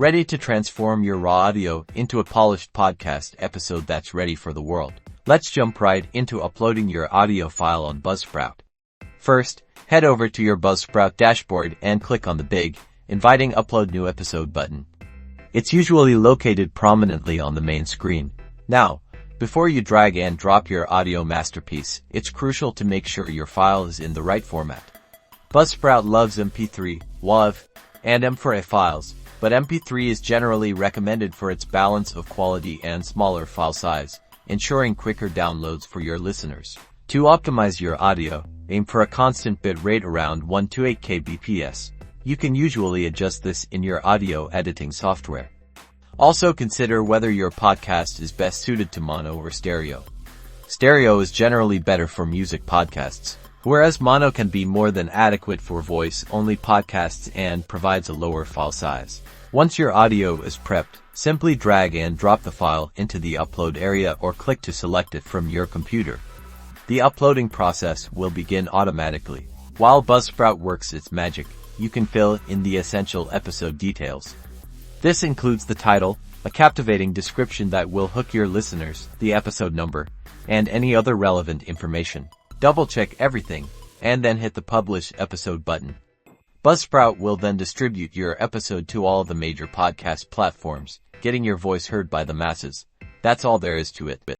Ready to transform your raw audio into a polished podcast episode that's ready for the world. Let's jump right into uploading your audio file on Buzzsprout. First, head over to your Buzzsprout dashboard and click on the big, inviting Upload New Episode button. It's usually located prominently on the main screen. Now, before you drag and drop your audio masterpiece, it's crucial to make sure your file is in the right format. Buzzsprout loves MP3, WAV, and M4A files, but MP3 is generally recommended for its balance of quality and smaller file size, ensuring quicker downloads for your listeners. To optimize your audio, aim for a constant bit rate around 128 kbps. You can usually adjust this in your audio editing software. Also consider whether your podcast is best suited to mono or stereo. Stereo is generally better for music podcasts, whereas mono can be more than adequate for voice-only podcasts and provides a lower file size. Once your audio is prepped, simply drag and drop the file into the upload area or click to select it from your computer. The uploading process will begin automatically. While Buzzsprout works its magic, you can fill in the essential episode details. This includes the title, a captivating description that will hook your listeners, the episode number, and any other relevant information. Double-check everything, and then hit the Publish Episode button. Buzzsprout will then distribute your episode to all the major podcast platforms, getting your voice heard by the masses. That's all there is to it.